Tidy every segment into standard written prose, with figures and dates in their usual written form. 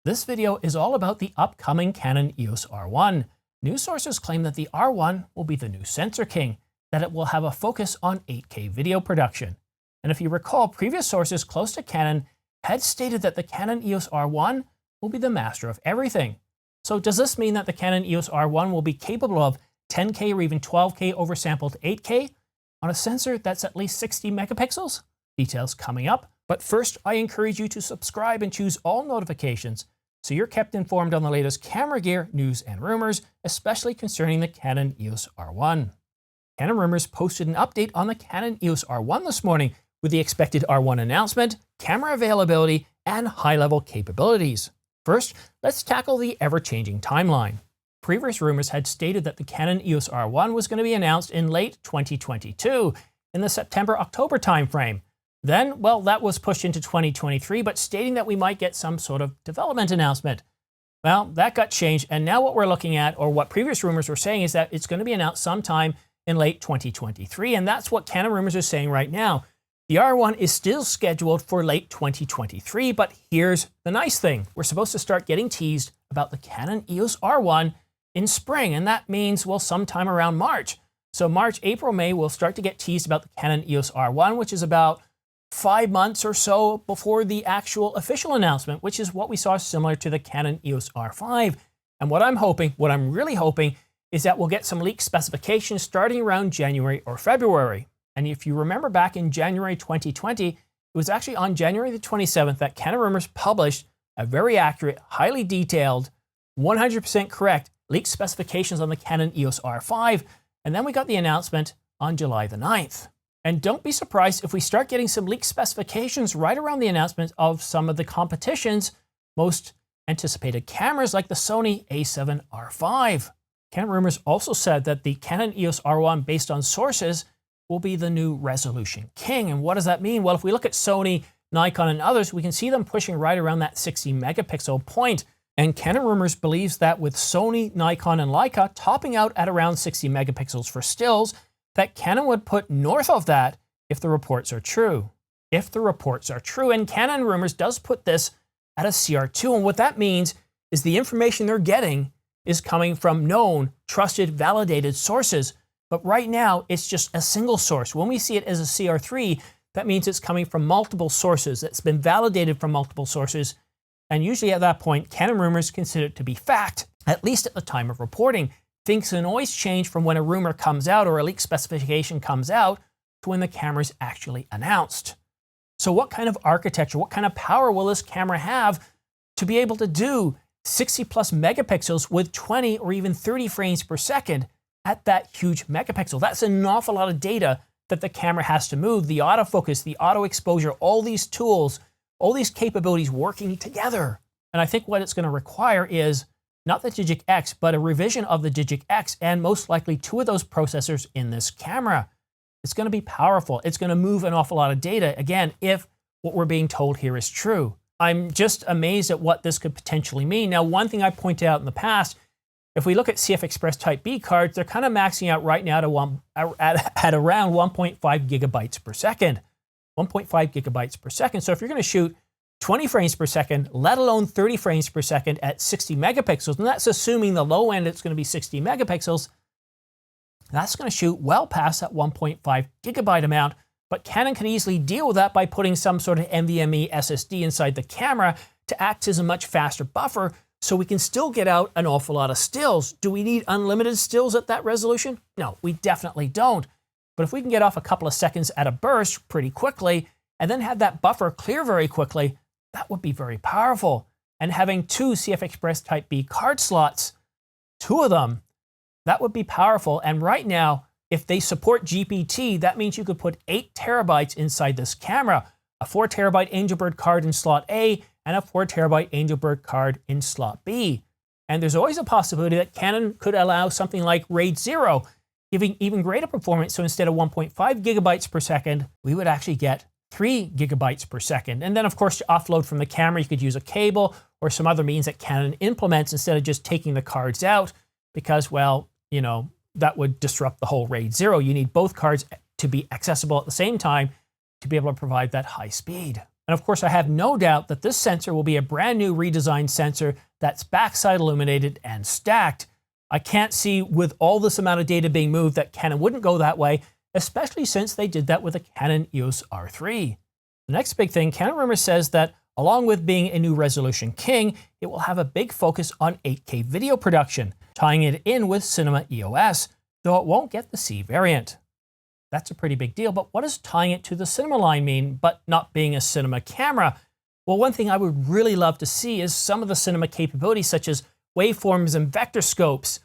This video is all about the upcoming Canon EOS R1. News sources claim that the R1 will be the new sensor king, that it will have a focus on 8K video production. And if you recall, previous sources close to Canon had stated that the Canon EOS R1 will be the master of everything. So does this mean that the Canon EOS R1 will be capable of 10K or even 12K oversampled 8K on a sensor that's at least 60 megapixels? Details coming up. But first, I encourage you to subscribe and choose all notifications so you're kept informed on the latest camera gear, news, and rumors, especially concerning the Canon EOS R1. Canon Rumors posted an update on the Canon EOS R1 this morning with the expected R1 announcement, camera availability, and high-level capabilities. First, let's tackle the ever-changing timeline. Previous rumors had stated that the Canon EOS R1 was going to be announced in late 2022, in the September-October timeframe. Then, well, that was pushed into 2023, but stating that we might get some sort of development announcement. Well, that got changed, and now what we're looking at, or what previous rumors were saying, is that it's going to be announced sometime in late 2023, and that's what Canon Rumors are saying right now. The R1 is still scheduled for late 2023, but here's the nice thing. We're supposed to start getting teased about the Canon EOS R1 in spring, and that means, well, sometime around March. So March, April, May, we'll start to get teased about the Canon EOS R1, which is about 5 months or so before the actual official announcement, which is what we saw similar to the Canon EOS R5. And what I'm really hoping, is that we'll get some leaked specifications starting around January or February. And if you remember back in January 2020, it was actually on January the 27th that Canon Rumors published a very accurate, highly detailed, 100% correct leaked specifications on the Canon EOS R5. And then we got the announcement on July the 9th. And don't be surprised if we start getting some leaked specifications right around the announcement of some of the competition's most anticipated cameras, like the Sony a7 R5. Canon Rumors also said that the Canon EOS R1, based on sources, will be the new resolution king. And what does that mean? Well, if we look at Sony, Nikon, and others, we can see them pushing right around that 60 megapixel point. And Canon Rumors believes that with Sony, Nikon, and Leica topping out at around 60 megapixels for stills, that Canon would put north of that if the reports are true. If the reports are true, and Canon Rumors does put this at a CR2, and what that means is the information they're getting is coming from known, trusted, validated sources. But right now, it's just a single source. When we see it as a CR3, that means it's coming from multiple sources. It's been validated from multiple sources. And usually at that point, Canon Rumors consider it to be fact, at least at the time of reporting. Things can always change from when a rumor comes out or a leaked specification comes out to when the camera is actually announced. So what kind of architecture, what kind of power will this camera have to be able to do 60 plus megapixels with 20 or even 30 frames per second at that huge megapixel? That's an awful lot of data that the camera has to move. The autofocus, the auto exposure, all these tools, all these capabilities working together. And I think what it's going to require is not the Digic X, but a revision of the Digic X, and most likely 2 of those processors in this camera. It's going to be powerful. It's going to move an awful lot of data, again, if what we're being told here is true. I'm just amazed at what this could potentially mean. Now, one thing I pointed out in the past, if we look at CF Express Type B cards, they're kind of maxing out right now at around 1.5 gigabytes per second. 1.5 gigabytes per second. So if you're going to shoot 20 frames per second, let alone 30 frames per second at 60 megapixels, and that's assuming the low end it's going to be 60 megapixels, that's going to shoot well past that 1.5 gigabyte amount. But Canon can easily deal with that by putting some sort of NVMe SSD inside the camera to act as a much faster buffer, so we can still get out an awful lot of stills. Do we need unlimited stills at that resolution? No, we definitely don't. But if we can get off a couple of seconds at a burst pretty quickly, and then have that buffer clear very quickly, that would be very powerful. And having 2 CF Express Type B card slots, 2 of them, that would be powerful. And right now, if they support GPT, that means you could put 8 terabytes inside this camera, a 4 terabyte Angelbird card in slot A, and a 4 terabyte Angelbird card in slot B. And there's always a possibility that Canon could allow something like RAID 0, giving even greater performance. So instead of 1.5 gigabytes per second, we would actually get 3 gigabytes per second. And then, of course, to offload from the camera, you could use a cable or some other means that Canon implements instead of just taking the cards out, because, well, you know, that would disrupt the whole RAID 0. You need both cards to be accessible at the same time to be able to provide that high speed. And of course, I have no doubt that this sensor will be a brand new redesigned sensor that's backside illuminated and stacked. I can't see with all this amount of data being moved that Canon wouldn't go that way, especially since they did that with the Canon EOS R3. The next big thing, Canon Rumors says that along with being a new resolution king, it will have a big focus on 8K video production, tying it in with Cinema EOS, though it won't get the C variant. That's a pretty big deal, but what does tying it to the cinema line mean, but not being a cinema camera? Well, one thing I would really love to see is some of the cinema capabilities such as waveforms and vector scopes,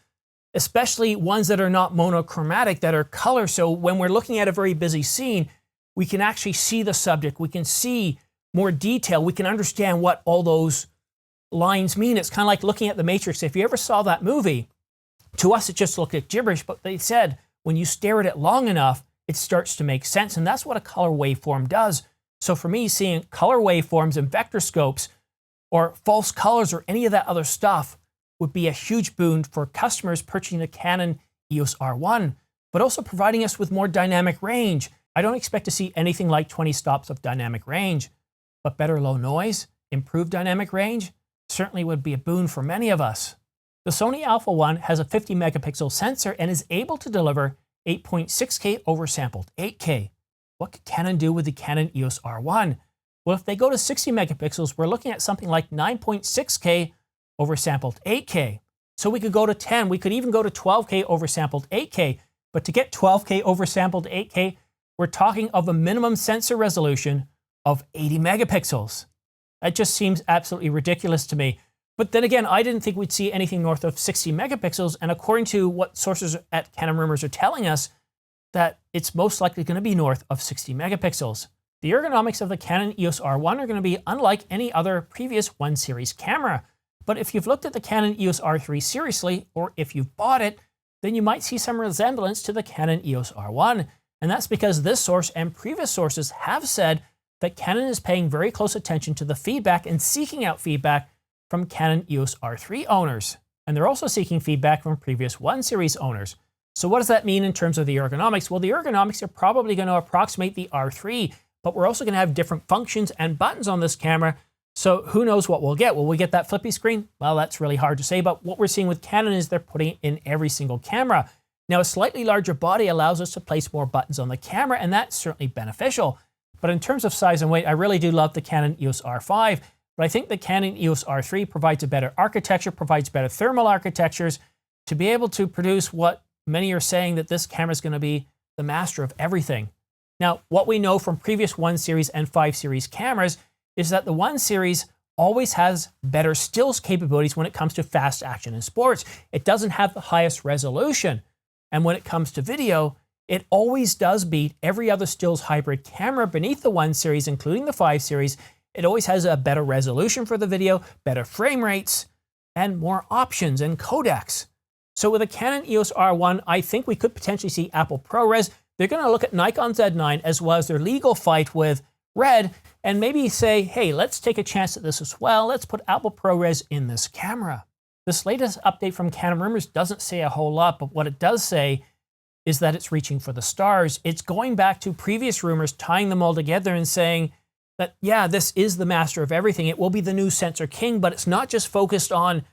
especially ones that are not monochromatic, that are color. So when we're looking at a very busy scene, we can actually see the subject, we can see more detail, we can understand what all those lines mean. It's kind of like looking at The Matrix. If you ever saw that movie, to us it just looked like gibberish, but they said when you stare at it long enough, it starts to make sense, and that's what a color waveform does. So for me, seeing color waveforms and vector scopes or false colors or any of that other stuff would be a huge boon for customers purchasing a Canon EOS R1, but also providing us with more dynamic range. I don't expect to see anything like 20 stops of dynamic range, but better low noise, improved dynamic range, certainly would be a boon for many of us. The Sony Alpha 1 has a 50 megapixel sensor and is able to deliver 8.6K oversampled 8K. What could Canon do with the Canon EOS R1? Well, if they go to 60 megapixels, we're looking at something like 9.6K oversampled 8K. So we could go to 10, we could even go to 12K oversampled 8K. But to get 12K oversampled 8K, we're talking of a minimum sensor resolution of 80 megapixels. That just seems absolutely ridiculous to me. But then again, I didn't think we'd see anything north of 60 megapixels, and according to what sources at Canon Rumors are telling us, that it's most likely going to be north of 60 megapixels. The ergonomics of the Canon EOS R1 are going to be unlike any other previous 1 series camera. But if you've looked at the Canon EOS R3 seriously, or if you've bought it, then you might see some resemblance to the Canon EOS R1. And that's because this source and previous sources have said that Canon is paying very close attention to the feedback and seeking out feedback from Canon EOS R3 owners. And they're also seeking feedback from previous 1 series owners. So what does that mean in terms of the ergonomics? Well, the ergonomics are probably going to approximate the R3, but we're also going to have different functions and buttons on this camera. So who knows what we'll get? Will we get that flippy screen? Well, that's really hard to say, but what we're seeing with Canon is they're putting it in every single camera. Now, a slightly larger body allows us to place more buttons on the camera, and that's certainly beneficial. But in terms of size and weight, I really do love the Canon EOS R5, but I think the Canon EOS R3 provides a better architecture, provides better thermal architectures to be able to produce what many are saying that this camera is going to be the master of everything. Now, what we know from previous 1 series and 5 series cameras is that the 1 series always has better stills capabilities when it comes to fast action and sports. It doesn't have the highest resolution. And when it comes to video, it always does beat every other stills hybrid camera beneath the 1 series, including the 5 series. It always has a better resolution for the video, better frame rates, and more options and codecs. So with a Canon EOS R1, I think we could potentially see Apple ProRes. They're going to look at Nikon Z9 as well as their legal fight with Red and maybe say, hey, let's take a chance at this as well. Let's put Apple ProRes in this camera. This latest update from Canon Rumors doesn't say a whole lot, but what it does say is that it's reaching for the stars. It's going back to previous rumors, tying them all together and saying that, yeah, this is the master of everything. It will be the new sensor king, but it's not just focused on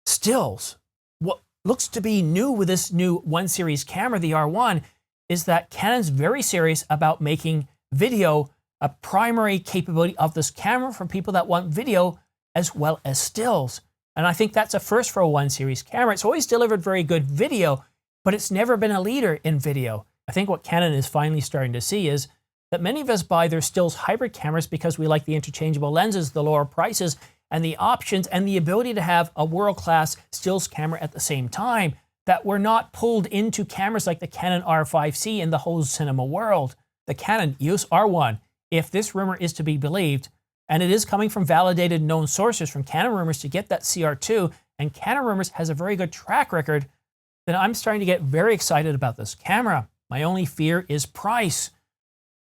stills. What looks to be new with this new 1 series camera, the R1, is that Canon's very serious about making video a primary capability of this camera for people that want video as well as stills. And I think that's a first for a 1 series camera. It's always delivered very good video, but it's never been a leader in video. I think what Canon is finally starting to see is that many of us buy their stills hybrid cameras because we like the interchangeable lenses, the lower prices, and the options, and the ability to have a world-class stills camera at the same time, that we're not pulled into cameras like the Canon R5C in the whole cinema world. The Canon EOS R1, if this rumor is to be believed, and it is coming from validated known sources from Canon Rumors to get that CR2, and Canon Rumors has a very good track record, then I'm starting to get very excited about this camera. My only fear is price.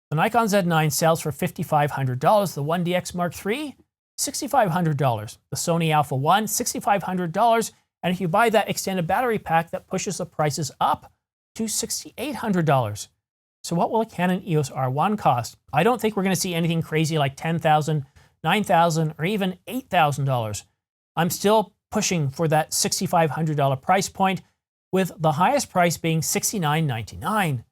The Nikon Z9 sells for $5,500. The 1DX Mark III, $6,500. The Sony Alpha 1, $6,500. And if you buy that extended battery pack, that pushes the prices up to $6,800. So what will a Canon EOS R1 cost? I don't think we're going to see anything crazy like $10,000, $9,000, or even $8,000. I'm still pushing for that $6,500 price point, with the highest price being $69.99. And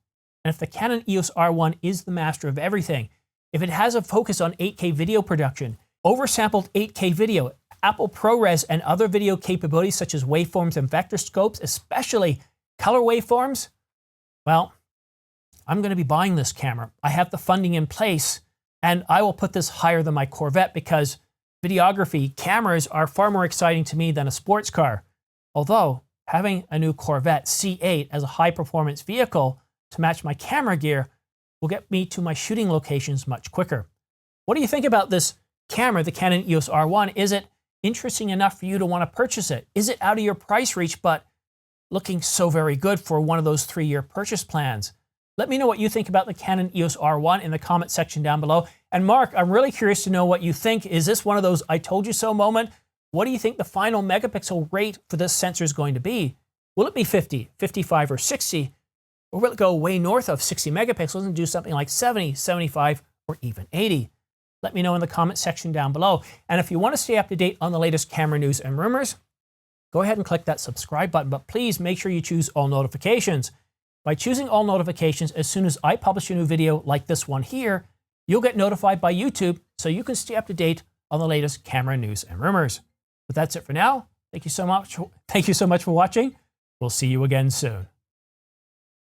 if the Canon EOS R1 is the master of everything, if it has a focus on 8K video production, oversampled 8K video, Apple ProRes and other video capabilities such as waveforms and vector scopes, especially color waveforms, well, I'm going to be buying this camera. I have the funding in place, and I will put this higher than my Corvette because videography cameras are far more exciting to me than a sports car. Although, having a new Corvette C8 as a high-performance vehicle to match my camera gear will get me to my shooting locations much quicker. What do you think about this camera, the Canon EOS R1? Is it interesting enough for you to want to purchase it? Is it out of your price reach, but looking so very good for one of those 3-year purchase plans? Let me know what you think about the Canon EOS R1 in the comment section down below. And Mark, I'm really curious to know what you think. Is this one of those I told you so moment? What do you think the final megapixel rate for this sensor is going to be? Will it be 50, 55, or 60? Or will it go way north of 60 megapixels and do something like 70, 75, or even 80? Let me know in the comment section down below. And if you want to stay up to date on the latest camera news and rumors, go ahead and click that subscribe button, but please make sure you choose all notifications. By choosing all notifications, as soon as I publish a new video like this one here, you'll get notified by YouTube so you can stay up to date on the latest camera news and rumors. But that's it for now. Thank you so much for watching. We'll see you again soon.